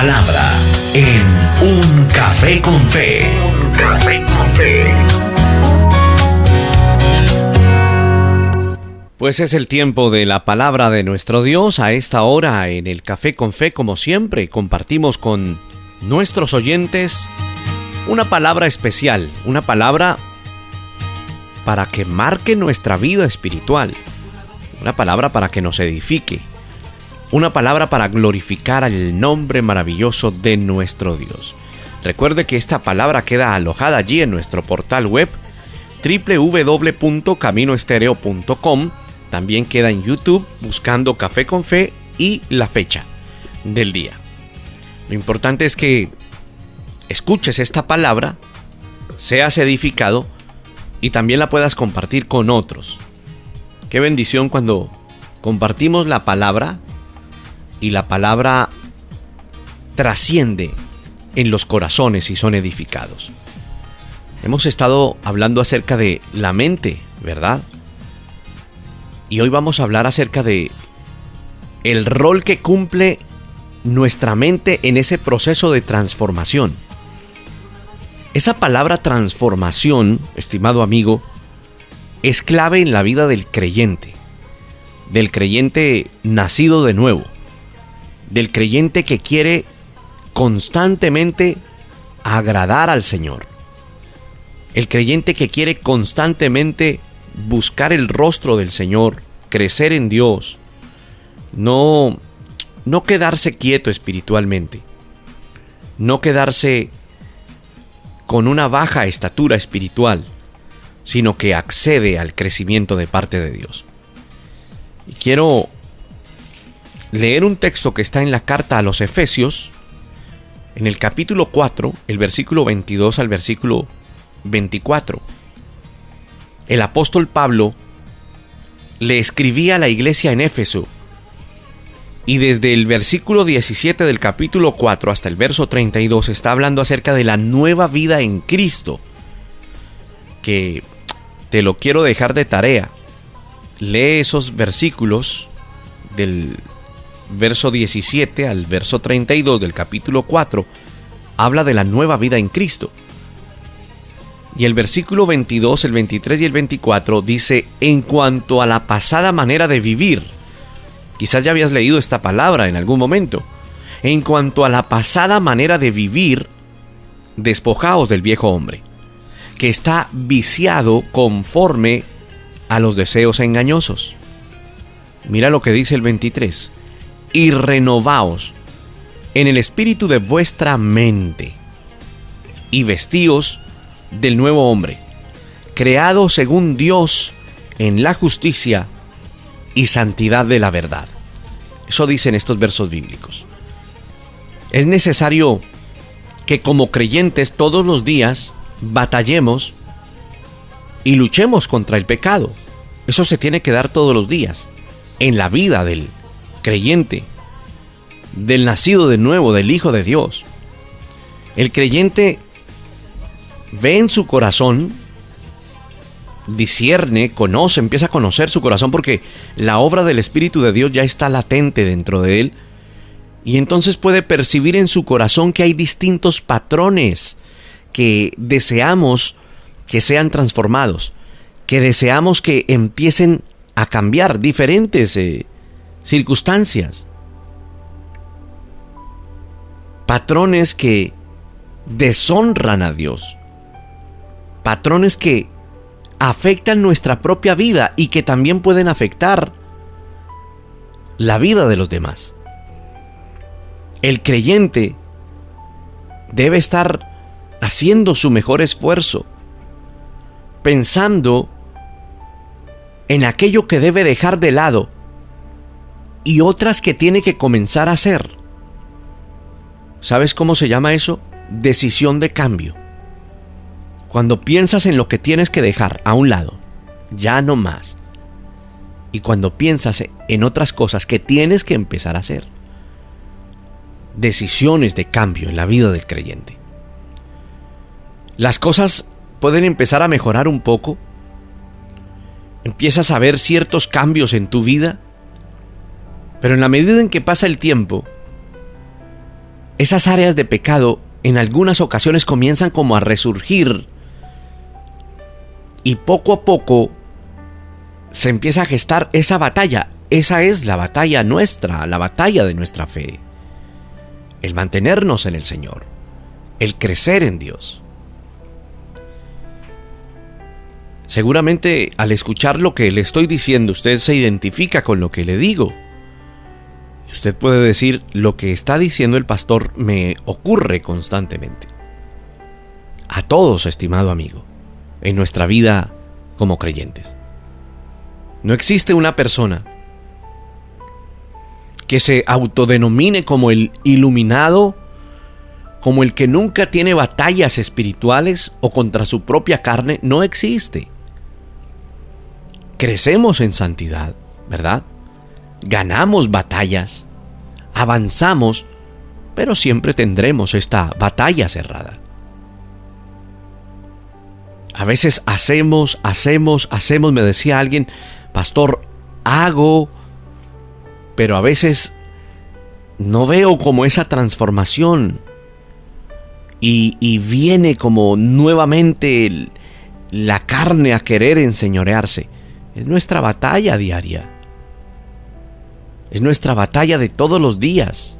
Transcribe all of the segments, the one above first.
palabra en Un Café con Fe. Un Café con Fe. Pues es el tiempo de la palabra de nuestro Dios. A esta hora en el Café con Fe, como siempre, compartimos con nuestros oyentes una palabra especial, una palabra para que marque nuestra vida espiritual, una palabra para que nos edifique, una palabra para glorificar al nombre maravilloso de nuestro Dios. Recuerde que esta palabra queda alojada allí en nuestro portal web www.caminoestereo.com. También queda en YouTube buscando Café con Fe y la fecha del día. Lo importante es que escuches esta palabra, seas edificado y también la puedas compartir con otros. Qué bendición cuando compartimos la palabra y la palabra trasciende en los corazones y son edificados. Hemos estado hablando acerca de la mente, ¿verdad? Y hoy vamos a hablar acerca de el rol que cumple nuestra mente en ese proceso de transformación. Esa palabra transformación, estimado amigo, es clave en la vida del creyente nacido de nuevo, del creyente que quiere constantemente agradar al Señor, el creyente que quiere constantemente buscar el rostro del Señor, crecer en Dios, no quedarse quieto espiritualmente, no quedarse con una baja estatura espiritual, sino que accede al crecimiento de parte de Dios. Y quiero leer un texto que está en la carta a los Efesios, en el capítulo 4, el versículo 22 al versículo 24. El apóstol Pablo le escribía a la iglesia en Éfeso y desde el versículo 17 del capítulo 4 hasta el verso 32 está hablando acerca de la nueva vida en Cristo, que te lo quiero dejar de tarea. Lee esos versículos del verso 17 al verso 32 del capítulo 4, habla de la nueva vida en Cristo. Y el versículo 22, el 23 y el 24 dice: en cuanto a la pasada manera de vivir. Quizás ya habías leído esta palabra en algún momento. En cuanto a la pasada manera de vivir, despojaos del viejo hombre, que está viciado conforme a los deseos engañosos. Mira lo que dice el 23. Y renovaos en el espíritu de vuestra mente, y vestíos del nuevo hombre, creado según Dios en la justicia y santidad de la verdad. Eso dicen estos versos bíblicos. Es necesario que como creyentes todos los días batallemos y luchemos contra el pecado. Eso se tiene que dar todos los días en la vida del creyente, del nacido de nuevo, del Hijo de Dios. El creyente ve en su corazón, discierne, conoce, empieza a conocer su corazón porque la obra del Espíritu de Dios ya está latente dentro de él, y entonces puede percibir en su corazón que hay distintos patrones que deseamos que sean transformados, que deseamos que empiecen a cambiar diferentes circunstancias, patrones que deshonran a Dios, patrones que afectan nuestra propia vida y que también pueden afectar la vida de los demás. El creyente debe estar haciendo su mejor esfuerzo, pensando en aquello que debe dejar de lado y otras que tiene que comenzar a hacer. ¿Sabes cómo se llama eso? Decisión de cambio. Cuando piensas en lo que tienes que dejar a un lado, ya no más. Y cuando piensas en otras cosas que tienes que empezar a hacer. Decisiones de cambio en la vida del creyente. Las cosas pueden empezar a mejorar un poco. Empiezas a ver ciertos cambios en tu vida. Pero en la medida en que pasa el tiempo, esas áreas de pecado en algunas ocasiones comienzan como a resurgir y poco a poco se empieza a gestar esa batalla. Esa es la batalla nuestra, la batalla de nuestra fe. El mantenernos en el Señor, el crecer en Dios. Seguramente al escuchar lo que le estoy diciendo, usted se identifica con lo que le digo. Usted puede decir, lo que está diciendo el pastor me ocurre constantemente. A todos, estimado amigo, en nuestra vida como creyentes. No existe una persona que se autodenomine como el iluminado, como el que nunca tiene batallas espirituales o contra su propia carne. No existe. Crecemos en santidad, ¿verdad? Ganamos batallas, avanzamos, pero siempre tendremos esta batalla cerrada. A veces hacemos, me decía alguien, pastor, hago, pero a veces no veo como esa transformación y viene como nuevamente la carne a querer enseñorearse. Es nuestra batalla diaria. Es nuestra batalla de todos los días.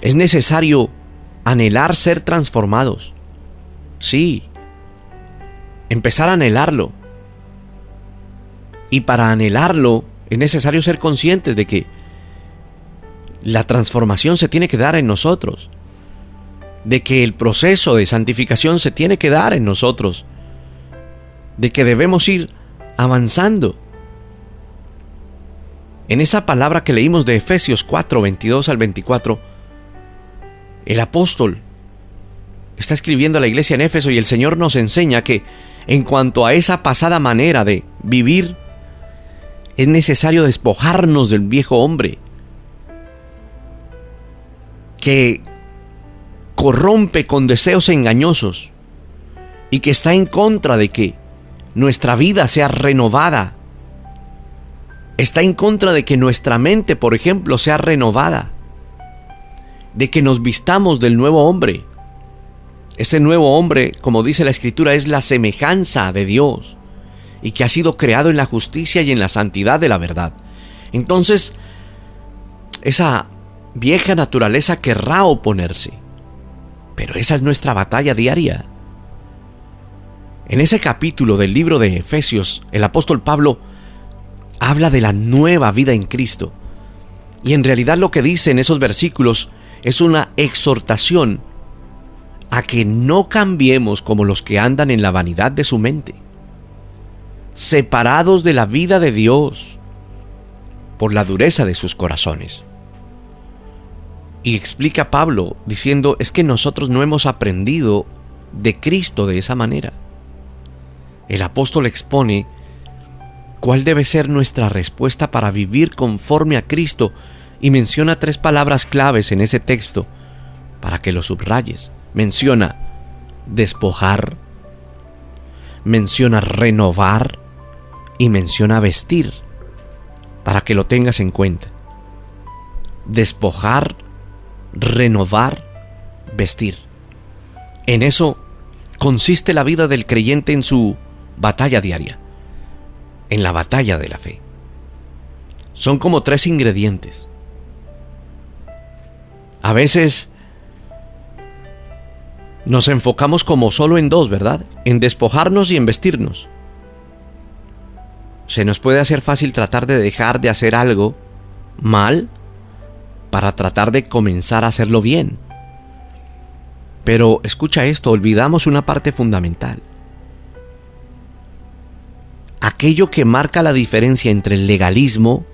Es necesario anhelar ser transformados. Sí. Empezar a anhelarlo. Y para anhelarlo es necesario ser conscientes de que la transformación se tiene que dar en nosotros. De que el proceso de santificación se tiene que dar en nosotros. De que debemos ir avanzando. En esa palabra que leímos de Efesios 4, 22 al 24, el apóstol está escribiendo a la iglesia en Éfeso y el Señor nos enseña que en cuanto a esa pasada manera de vivir, es necesario despojarnos del viejo hombre que corrompe con deseos engañosos y que está en contra de que nuestra vida sea renovada. Está en contra de que nuestra mente, por ejemplo, sea renovada. De que nos vistamos del nuevo hombre. Ese nuevo hombre, como dice la Escritura, es la semejanza de Dios y que ha sido creado en la justicia y en la santidad de la verdad. Entonces, esa vieja naturaleza querrá oponerse, pero esa es nuestra batalla diaria. En ese capítulo del libro de Efesios, el apóstol Pablo habla de la nueva vida en Cristo. Y en realidad lo que dice en esos versículos es una exhortación a que no cambiemos como los que andan en la vanidad de su mente, separados de la vida de Dios por la dureza de sus corazones. Y explica Pablo diciendo, es que nosotros no hemos aprendido de Cristo de esa manera. El apóstol expone cuál debe ser nuestra respuesta para vivir conforme a Cristo y menciona 3 palabras claves en ese texto para que lo subrayes. Menciona despojar, menciona renovar y menciona vestir, para que lo tengas en cuenta. Despojar, renovar, vestir. En eso consiste la vida del creyente en su batalla diaria, en la batalla de la fe. Son como 3 ingredientes. A veces nos enfocamos como solo en 2, ¿verdad? En despojarnos y en vestirnos. Se nos puede hacer fácil tratar de dejar de hacer algo mal para tratar de comenzar a hacerlo bien. Pero escucha esto, olvidamos una parte fundamental. Aquello que marca la diferencia entre el legalismo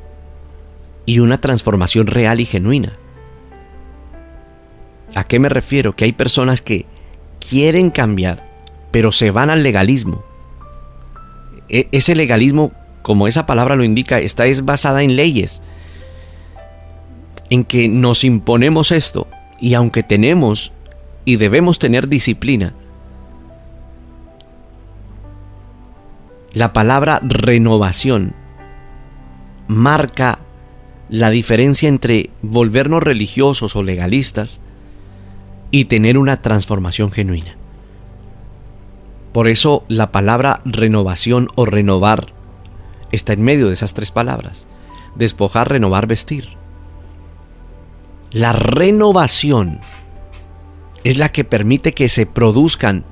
y una transformación real y genuina. ¿A qué me refiero? Que hay personas que quieren cambiar, pero se van al legalismo. Ese legalismo, como esa palabra lo indica, es basada en leyes, en que nos imponemos esto, y aunque tenemos y debemos tener disciplina, la palabra renovación marca la diferencia entre volvernos religiosos o legalistas y tener una transformación genuina. Por eso la palabra renovación o renovar está en medio de esas tres palabras. Despojar, renovar, vestir. La renovación es la que permite que se produzcan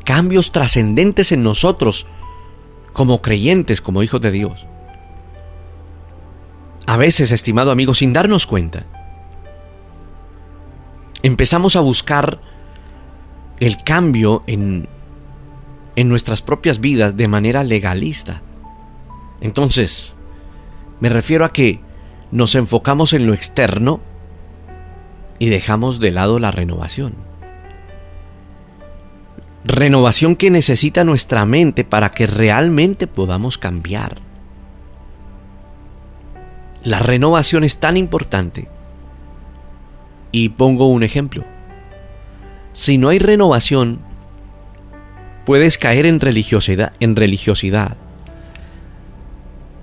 cambios trascendentes en nosotros como creyentes, como hijos de Dios. A veces, estimado amigo, sin darnos cuenta, empezamos a buscar el cambio en nuestras propias vidas de manera legalista. Entonces, me refiero a que nos enfocamos en lo externo y dejamos de lado la renovación. Renovación que necesita nuestra mente para que realmente podamos cambiar. La renovación es tan importante. Y pongo un ejemplo. Si no hay renovación, puedes caer en religiosidad.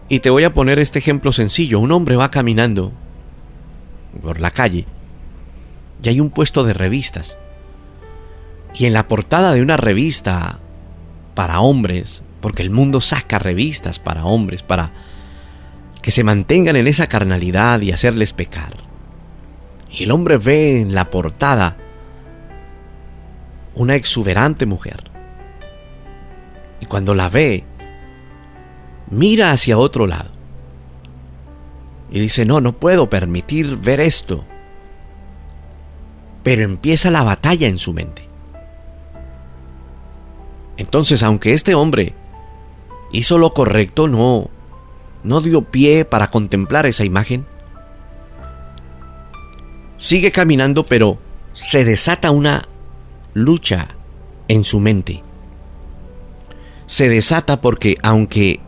Y te voy a poner este ejemplo sencillo. Un hombre va caminando por la calle y hay un puesto de revistas. Y en la portada de una revista para hombres, porque el mundo saca revistas para hombres, para que se mantengan en esa carnalidad y hacerles pecar. Y el hombre ve en la portada una exuberante mujer. Y cuando la ve, mira hacia otro lado. Y dice, no puedo permitir ver esto. Pero empieza la batalla en su mente. Entonces, aunque este hombre hizo lo correcto, no dio pie para contemplar esa imagen. Sigue caminando, pero se desata una lucha en su mente. Se desata porque aunque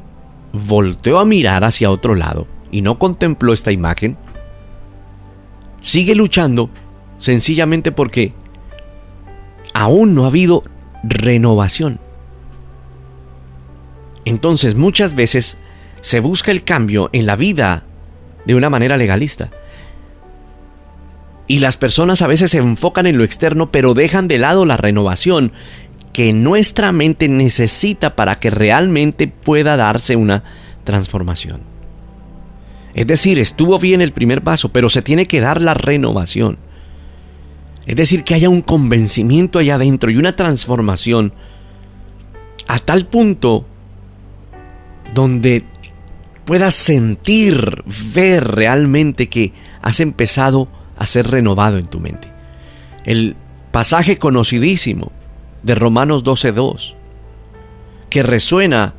volteó a mirar hacia otro lado y no contempló esta imagen, sigue luchando sencillamente porque aún no ha habido renovación. Entonces, muchas veces se busca el cambio en la vida de una manera legalista. Y las personas a veces se enfocan en lo externo, pero dejan de lado la renovación que nuestra mente necesita para que realmente pueda darse una transformación. Es decir, estuvo bien el primer paso, pero se tiene que dar la renovación. Es decir, que haya un convencimiento allá adentro y una transformación a tal punto donde puedas sentir, ver realmente que has empezado a ser renovado en tu mente. El pasaje conocidísimo de Romanos 12:2, que resuena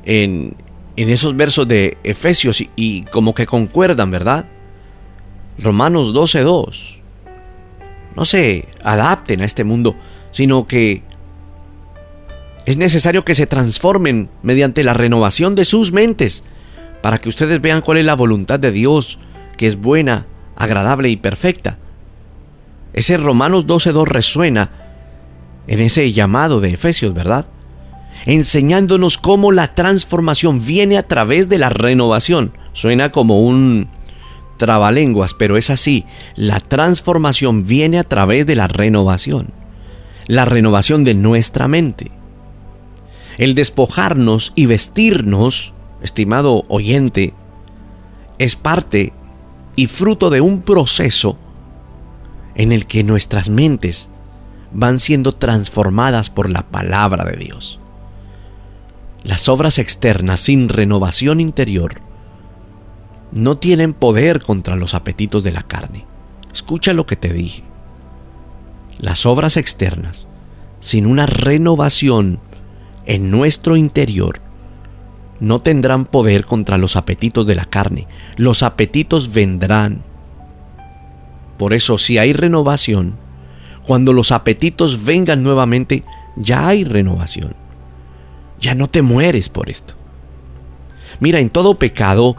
en esos versos de Efesios y como que concuerdan, ¿verdad? Romanos 12:2. No se adapten a este mundo, sino que es necesario que se transformen mediante la renovación de sus mentes para que ustedes vean cuál es la voluntad de Dios, que es buena, agradable y perfecta. Ese Romanos 12:2 resuena en ese llamado de Efesios, ¿verdad? Enseñándonos cómo la transformación viene a través de la renovación. Suena como un trabalenguas, pero es así. La transformación viene a través de la renovación de nuestra mente. El despojarnos y vestirnos, estimado oyente, es parte y fruto de un proceso en el que nuestras mentes van siendo transformadas por la palabra de Dios. Las obras externas sin renovación interior no tienen poder contra los apetitos de la carne. Escucha lo que te dije. Las obras externas sin una renovación en nuestro interior no tendrán poder contra los apetitos de la carne. Los apetitos vendrán. Por eso, si hay renovación, cuando los apetitos vengan nuevamente, ya hay renovación. Ya no te mueres por esto. Mira, en todo pecado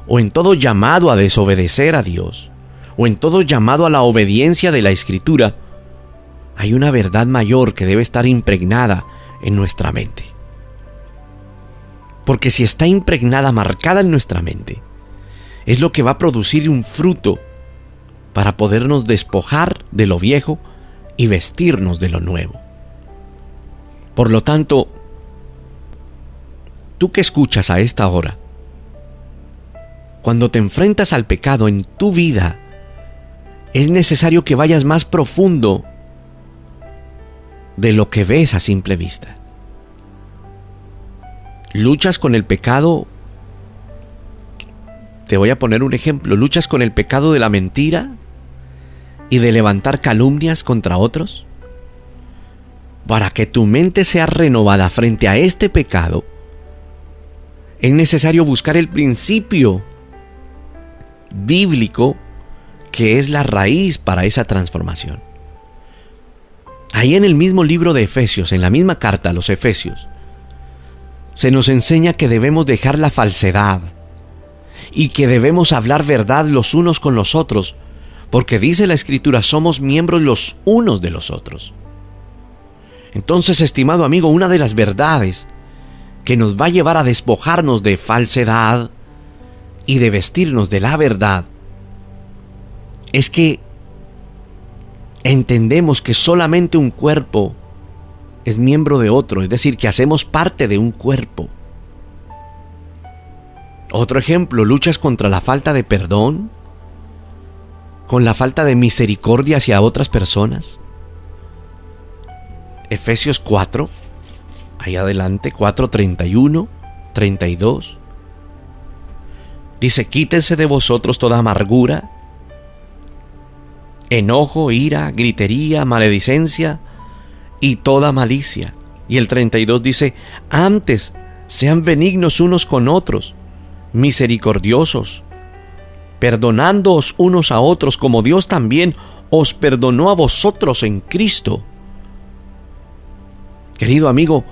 o en todo llamado a desobedecer a Dios o en todo llamado a la obediencia de la Escritura, hay una verdad mayor que debe estar impregnada en nuestra mente. Porque si está impregnada, marcada en nuestra mente, es lo que va a producir un fruto para podernos despojar de lo viejo y vestirnos de lo nuevo. Por lo tanto, tú que escuchas a esta hora, cuando te enfrentas al pecado en tu vida, es necesario que vayas más profundo de lo que ves a simple vista. Luchas con el pecado. Te voy a poner un ejemplo. Luchas con el pecado de la mentira y de levantar calumnias contra otros. Para que tu mente sea renovada frente a este pecado, es necesario buscar el principio bíblico que es la raíz para esa transformación. Ahí en el mismo libro de Efesios, en la misma carta a los Efesios, se nos enseña que debemos dejar la falsedad y que debemos hablar verdad los unos con los otros, porque dice la Escritura, somos miembros los unos de los otros. Entonces, estimado amigo, una de las verdades que nos va a llevar a despojarnos de falsedad y de vestirnos de la verdad es que entendemos que solamente un cuerpo es miembro de otro, es decir, que hacemos parte de un cuerpo. Otro ejemplo, luchas contra la falta de perdón, con la falta de misericordia hacia otras personas. Efesios 4, ahí adelante, 4:31, 32. Dice, quítense de vosotros toda amargura, enojo, ira, gritería, maledicencia y toda malicia. Y el 32 dice, antes sean benignos unos con otros, misericordiosos, perdonándoos unos a otros como Dios también os perdonó a vosotros en Cristo. Querido amigo,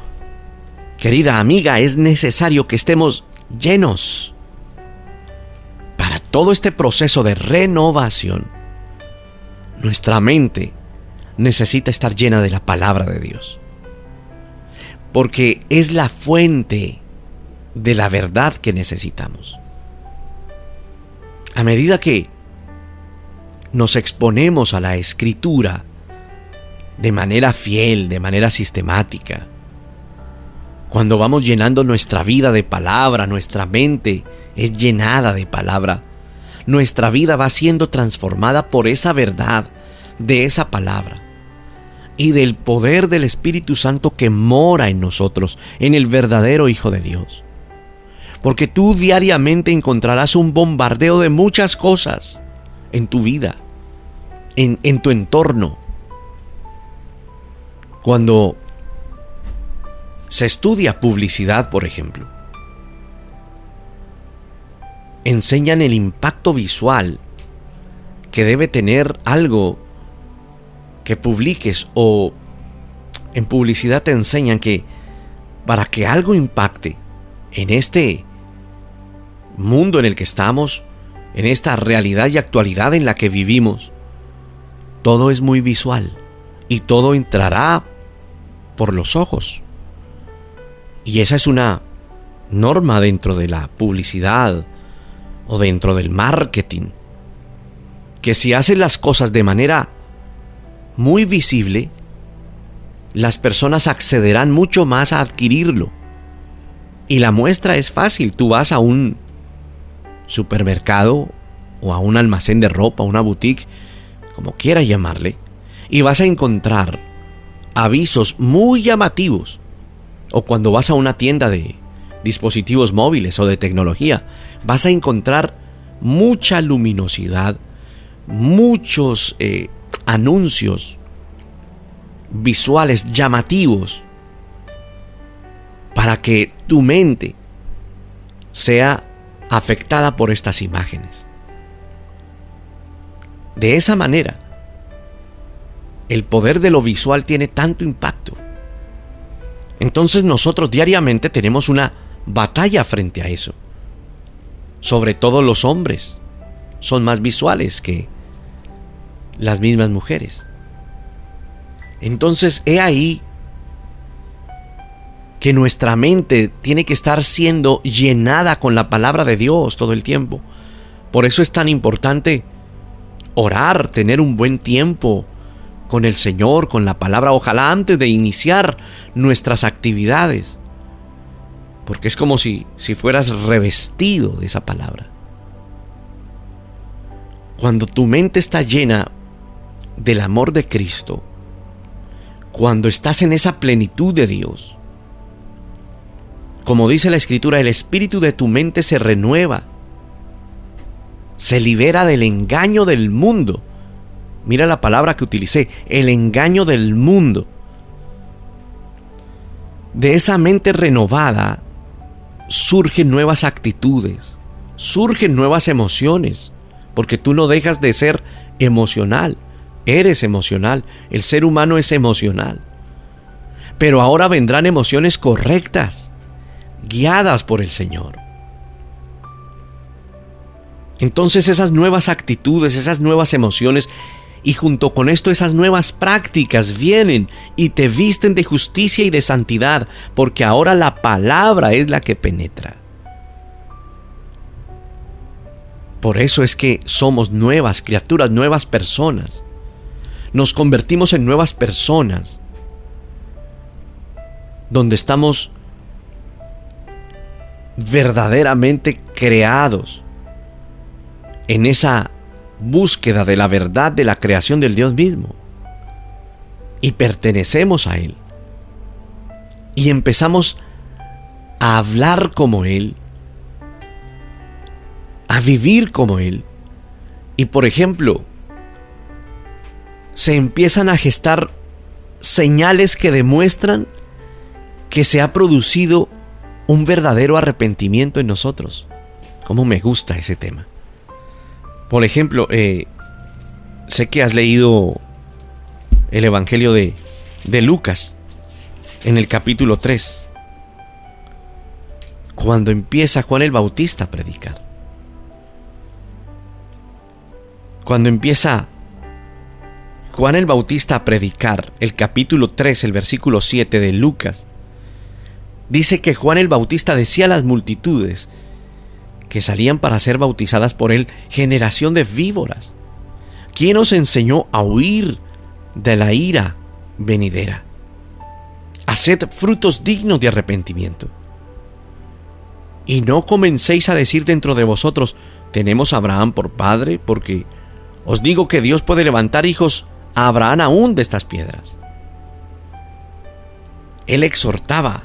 querida amiga, es necesario que estemos llenos para todo este proceso de renovación. Nuestra mente necesita estar llena de la palabra de Dios, porque es la fuente de la verdad que necesitamos. A medida que nos exponemos a la Escritura de manera fiel, de manera sistemática, cuando vamos llenando nuestra vida de palabra, nuestra mente es llenada de palabra, nuestra vida va siendo transformada por esa verdad de esa palabra y del poder del Espíritu Santo que mora en nosotros, en el verdadero Hijo de Dios. Porque tú diariamente encontrarás un bombardeo de muchas cosas en tu vida, en tu entorno. Cuando se estudia publicidad, por ejemplo, enseñan el impacto visual que debe tener algo que publiques, o en publicidad te enseñan que para que algo impacte en este mundo en el que estamos, en esta realidad y actualidad en la que vivimos, todo es muy visual y todo entrará por los ojos. Y esa es una norma dentro de la publicidad o dentro del marketing, que si haces las cosas de manera muy visible, las personas accederán mucho más a adquirirlo. Y la muestra es fácil. Tú vas a un supermercado o a un almacén de ropa, una boutique, como quieras llamarle, y vas a encontrar avisos muy llamativos. O cuando vas a una tienda de dispositivos móviles o de tecnología, vas a encontrar mucha luminosidad, muchos anuncios visuales llamativos para que tu mente sea afectada por estas imágenes. De esa manera, el poder de lo visual tiene tanto impacto. Entonces nosotros diariamente tenemos una batalla frente a eso. Sobre todo los hombres son más visuales que las mismas mujeres. Entonces he ahí que nuestra mente tiene que estar siendo llenada con la palabra de Dios todo el tiempo, Por eso es tan importante orar, tener un buen tiempo con el Señor, con la palabra, ojalá antes de iniciar nuestras actividades, porque es como si fueras revestido de esa palabra. Cuando tu mente está llena del amor de Cristo, cuando estás en esa plenitud de Dios, como dice la Escritura, el espíritu de tu mente se renueva, se libera del engaño del mundo. Mira la palabra que utilicé, el engaño del mundo. De esa mente renovada surgen nuevas actitudes, surgen nuevas emociones, porque tú no dejas de ser emocional, eres emocional, el ser humano es emocional. Pero ahora vendrán emociones correctas, guiadas por el Señor. Entonces esas nuevas actitudes, esas nuevas emociones y junto con esto esas nuevas prácticas vienen y te visten de justicia y de santidad, porque ahora la palabra es la que penetra. Por eso es que somos nuevas criaturas, nuevas personas. Nos convertimos en nuevas personas, donde estamos verdaderamente creados en esa búsqueda de la verdad de la creación del Dios mismo, y pertenecemos a Él y empezamos a hablar como Él, a vivir como Él. Y por ejemplo, se empiezan a gestar señales que demuestran que se ha producido un verdadero arrepentimiento en nosotros. ¿Cómo me gusta ese tema? Por ejemplo, sé que has leído el Evangelio de Lucas en el capítulo 3, cuando empieza Juan el Bautista a predicar. Cuando empieza Juan el Bautista a predicar, el capítulo 3, el versículo 7 de Lucas, dice que Juan el Bautista decía a las multitudes que salían para ser bautizadas por él: generación de víboras, ¿quién os enseñó a huir de la ira venidera? Haced frutos dignos de arrepentimiento. Y no comencéis a decir dentro de vosotros: tenemos a Abraham por padre, porque os digo que Dios puede levantar hijos a Abraham aún de estas piedras. Él exhortaba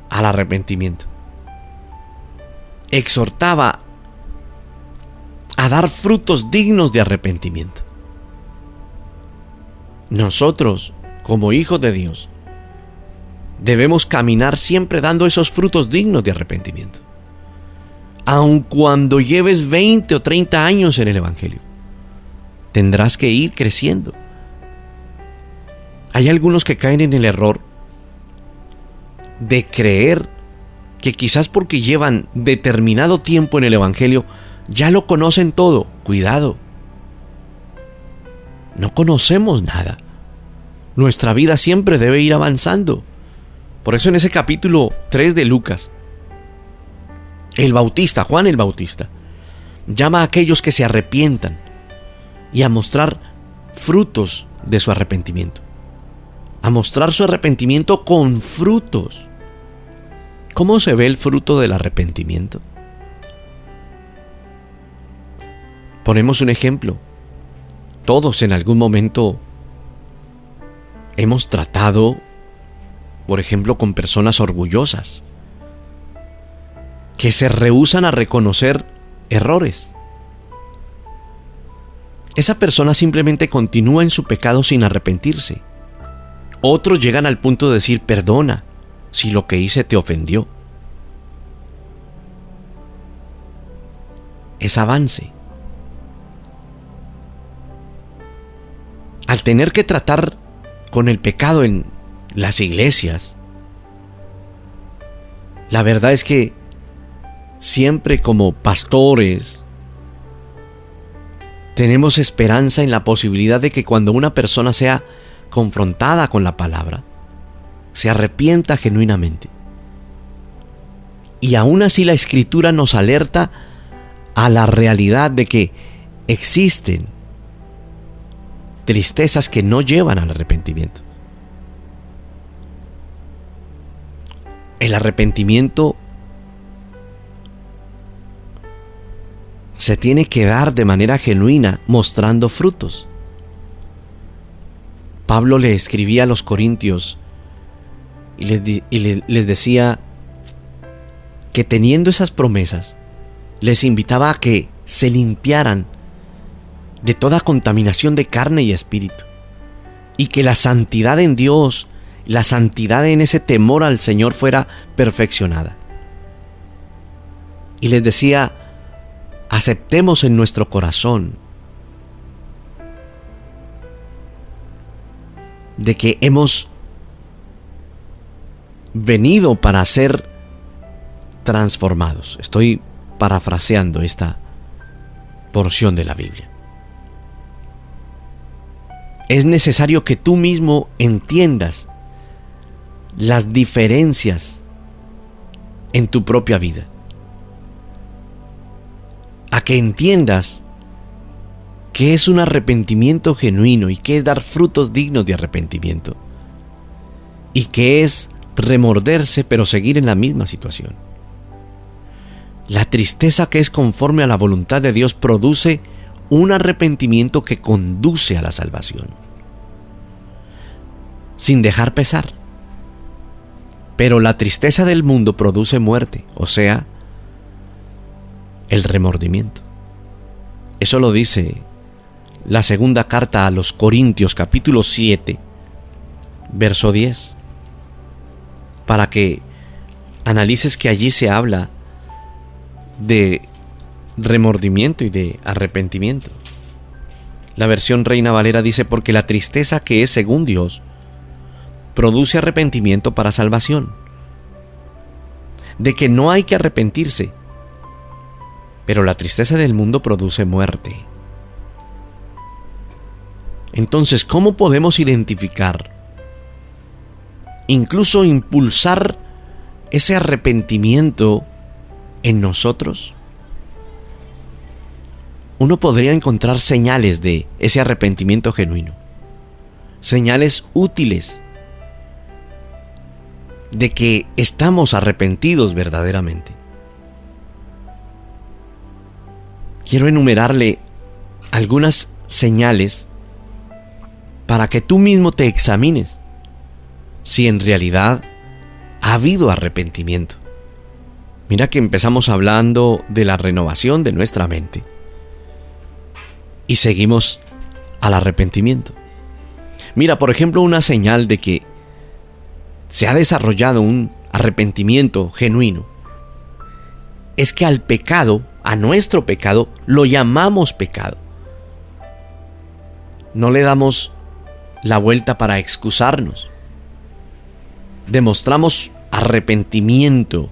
al arrepentimiento. Exhortaba a dar frutos dignos de arrepentimiento. Nosotros, como hijos de Dios, debemos caminar siempre dando esos frutos dignos de arrepentimiento. Aun cuando lleves 20 o 30 años en el Evangelio, tendrás que ir creciendo. Hay algunos que caen en el error de creer que quizás porque llevan determinado tiempo en el Evangelio ya lo conocen todo. Cuidado, no conocemos nada. Nuestra vida siempre debe ir avanzando. Por eso en ese capítulo 3 de Lucas, el Bautista, Juan el Bautista, llama a aquellos que se arrepientan y a mostrar frutos de su arrepentimiento. A mostrar su arrepentimiento con frutos. ¿Cómo se ve el fruto del arrepentimiento? Ponemos un ejemplo. Todos en algún momento hemos tratado, por ejemplo, con personas orgullosas, que se rehúsan a reconocer errores. Esa persona simplemente continúa en su pecado sin arrepentirse. Otros llegan al punto de decir: perdona si lo que hice te ofendió. Es avance. Al tener que tratar con el pecado en las iglesias, la verdad es que siempre como pastores tenemos esperanza en la posibilidad de que cuando una persona sea confrontada con la palabra, se arrepienta genuinamente. Y aún así la Escritura nos alerta a la realidad de que existen tristezas que no llevan al arrepentimiento. El arrepentimiento se tiene que dar de manera genuina, mostrando frutos. Pablo le escribía a los corintios y les decía que teniendo esas promesas, les invitaba a que se limpiaran de toda contaminación de carne y espíritu, y que la santidad en Dios, la santidad en ese temor al Señor fuera perfeccionada. Y les decía, aceptemos en nuestro corazón de que hemos venido para ser transformados. Estoy parafraseando esta porción de la Biblia. Es necesario que tú mismo entiendas las diferencias en tu propia vida. A que entiendas qué es un arrepentimiento genuino y qué es dar frutos dignos de arrepentimiento. Y qué es remorderse pero seguir en la misma situación. La tristeza que es conforme a la voluntad de Dios produce un arrepentimiento que conduce a la salvación, sin dejar pesar. Pero la tristeza del mundo produce muerte, o sea, el remordimiento. Eso lo dice la segunda carta a los Corintios, capítulo 7, verso 10. Para que analices que allí se habla de remordimiento y de arrepentimiento. La versión Reina Valera dice: porque la tristeza que es según Dios produce arrepentimiento para salvación. De que no hay que arrepentirse, pero la tristeza del mundo produce muerte. Entonces, ¿cómo podemos identificar, incluso impulsar ese arrepentimiento en nosotros? Uno podría encontrar señales de ese arrepentimiento genuino, señales útiles de que estamos arrepentidos verdaderamente. Quiero enumerarle algunas señales para que tú mismo te examines si en realidad ha habido arrepentimiento. Mira que empezamos hablando de la renovación de nuestra mente y seguimos al arrepentimiento. Mira, por ejemplo, una señal de que se ha desarrollado un arrepentimiento genuino es que al pecado, a nuestro pecado, lo llamamos pecado. No le damos la vuelta para excusarnos. Demostramos arrepentimiento,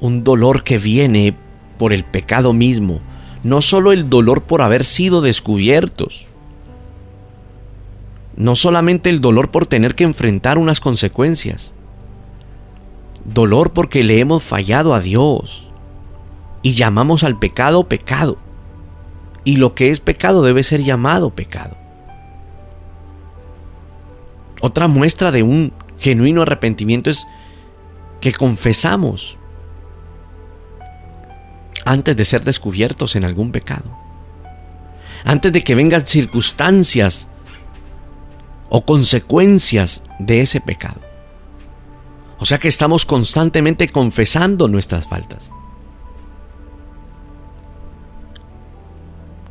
un dolor que viene por el pecado mismo, no solo el dolor por haber sido descubiertos, no solamente el dolor por tener que enfrentar unas consecuencias, dolor porque le hemos fallado a Dios y llamamos al pecado pecado, y lo que es pecado debe ser llamado pecado. Otra muestra de un genuino arrepentimiento es que confesamos antes de ser descubiertos en algún pecado, antes de que vengan circunstancias o consecuencias de ese pecado. O sea que estamos constantemente confesando nuestras faltas.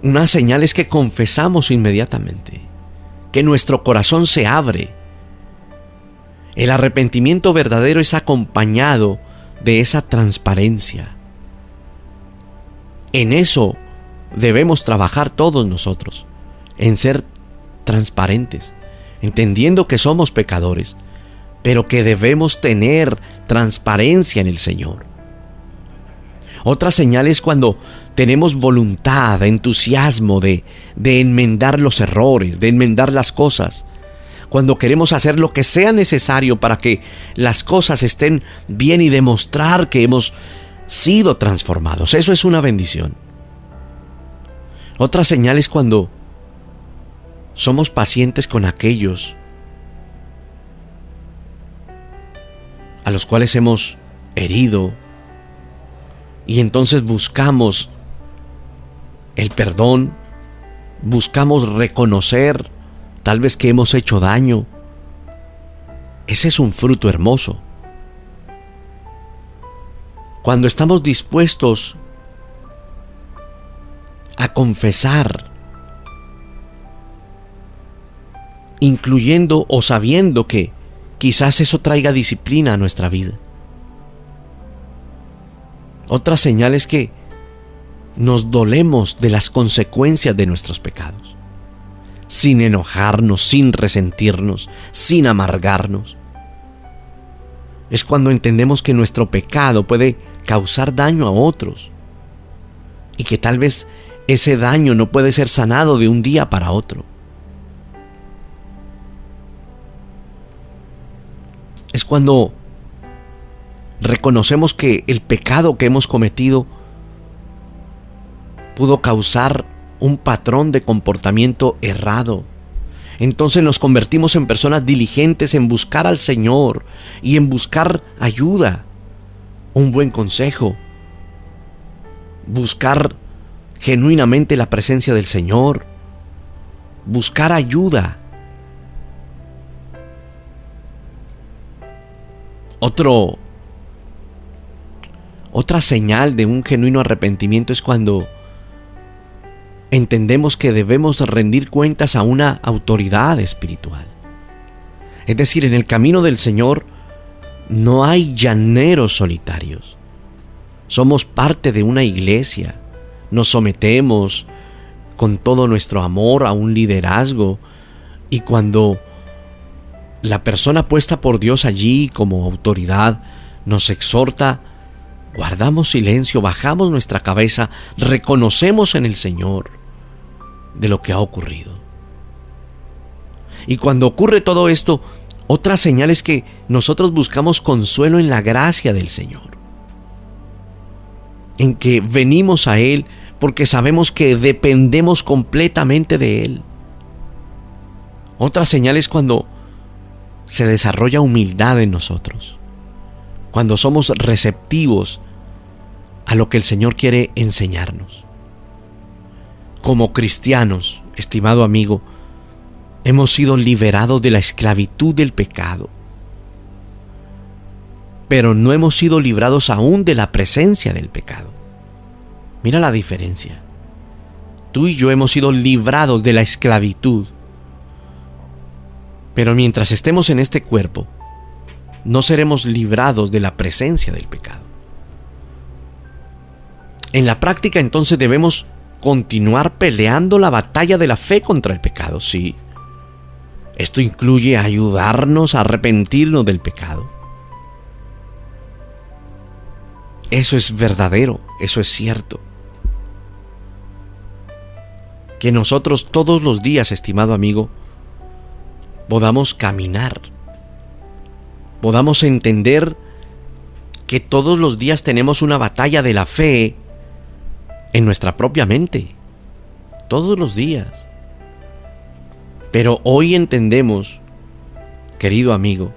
Una señal es que confesamos inmediatamente, que nuestro corazón se abre. El arrepentimiento verdadero es acompañado de esa transparencia. En eso debemos trabajar todos nosotros, en ser transparentes, entendiendo que somos pecadores, pero que debemos tener transparencia en el Señor. Otra señal es cuando tenemos voluntad, entusiasmo de enmendar los errores, de enmendar las cosas. Cuando queremos hacer lo que sea necesario para que las cosas estén bien y demostrar que hemos sido transformados. Eso es una bendición. Otra señal es cuando somos pacientes con aquellos a los cuales hemos herido, y entonces buscamos el perdón, buscamos reconocer tal vez que hemos hecho daño. Ese es un fruto hermoso. Cuando estamos dispuestos a confesar, incluyendo o sabiendo que quizás eso traiga disciplina a nuestra vida. Otra señal es que nos dolemos de las consecuencias de nuestros pecados, sin enojarnos, sin resentirnos, sin amargarnos. Es cuando entendemos que nuestro pecado puede causar daño a otros y que tal vez ese daño no puede ser sanado de un día para otro. Es cuando reconocemos que el pecado que hemos cometido pudo causar un patrón de comportamiento errado. Entonces nos convertimos en personas diligentes en buscar al Señor y en buscar ayuda, un buen consejo, buscar genuinamente la presencia del Señor, buscar ayuda. Otra señal de un genuino arrepentimiento es cuando entendemos que debemos rendir cuentas a una autoridad espiritual. Es decir, en el camino del Señor no hay llaneros solitarios. Somos parte de una iglesia. Nos sometemos con todo nuestro amor a un liderazgo, y cuando la persona puesta por Dios allí como autoridad nos exhorta, guardamos silencio, bajamos nuestra cabeza, reconocemos en el Señor de lo que ha ocurrido. Y cuando ocurre todo esto, otra señal es que nosotros buscamos consuelo en la gracia del Señor, en que venimos a Él porque sabemos que dependemos completamente de Él. Otra señal es cuando se desarrolla humildad en nosotros, cuando somos receptivos a lo que el Señor quiere enseñarnos. Como cristianos, estimado amigo, hemos sido liberados de la esclavitud del pecado, pero no hemos sido librados aún de la presencia del pecado. Mira la diferencia. Tú y yo hemos sido librados de la esclavitud, pero mientras estemos en este cuerpo, no seremos librados de la presencia del pecado. En la práctica, entonces, debemos continuar peleando la batalla de la fe contra el pecado, sí. Esto incluye ayudarnos a arrepentirnos del pecado. Eso es verdadero, eso es cierto. Que nosotros todos los días, estimado amigo, podamos caminar, podamos entender que todos los días tenemos una batalla de la fe en nuestra propia mente, todos los días. Pero hoy entendemos, querido amigo,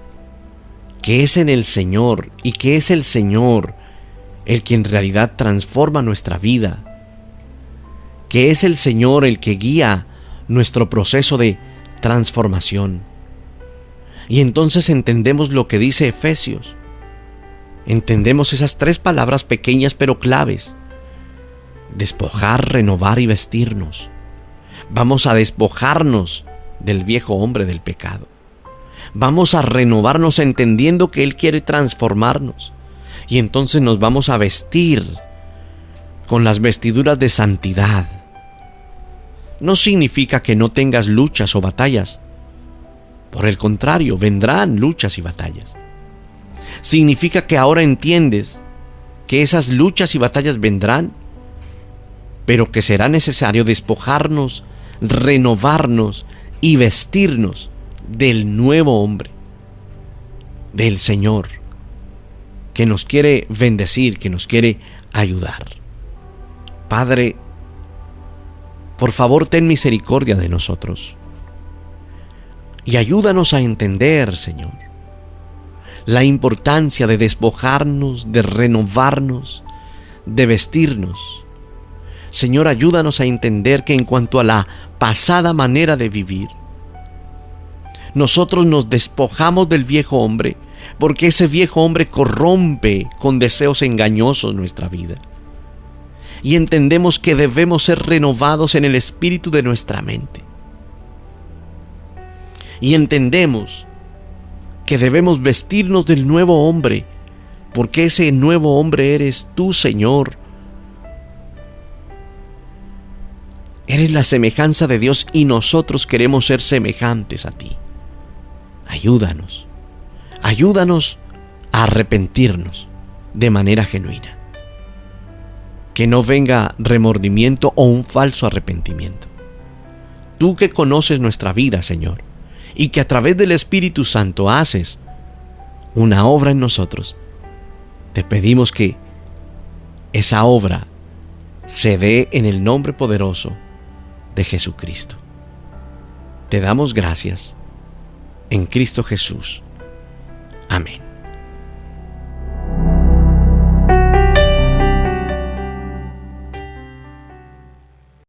que es en el Señor y que es el Señor el que en realidad transforma nuestra vida, que es el Señor el que guía nuestro proceso de transformación. Y entonces entendemos lo que dice Efesios. Entendemos esas 3 palabras pequeñas pero claves: despojar, renovar y vestirnos. Vamos a despojarnos del viejo hombre del pecado. Vamos a renovarnos entendiendo que Él quiere transformarnos. Y entonces nos vamos a vestir con las vestiduras de santidad. No significa que no tengas luchas o batallas. Por el contrario, vendrán luchas y batallas. Significa que ahora entiendes que esas luchas y batallas vendrán, pero que será necesario despojarnos, renovarnos y vestirnos del nuevo hombre, del Señor, que nos quiere bendecir, que nos quiere ayudar. Padre, Por favor, ten misericordia de nosotros. Y ayúdanos a entender, Señor, la importancia de despojarnos, de renovarnos, de vestirnos. Señor, ayúdanos a entender que en cuanto a la pasada manera de vivir, nosotros nos despojamos del viejo hombre, porque ese viejo hombre corrompe con deseos engañosos nuestra vida. Y entendemos que debemos ser renovados en el espíritu de nuestra mente. Y entendemos que debemos vestirnos del nuevo hombre, porque ese nuevo hombre eres tú, Señor. Eres la semejanza de Dios y nosotros queremos ser semejantes a ti. Ayúdanos a arrepentirnos de manera genuina. Que no venga remordimiento o un falso arrepentimiento. Tú que conoces nuestra vida, Señor, y que a través del Espíritu Santo haces una obra en nosotros, te pedimos que esa obra se dé en el nombre poderoso de Jesucristo. Te damos gracias en Cristo Jesús. Amén.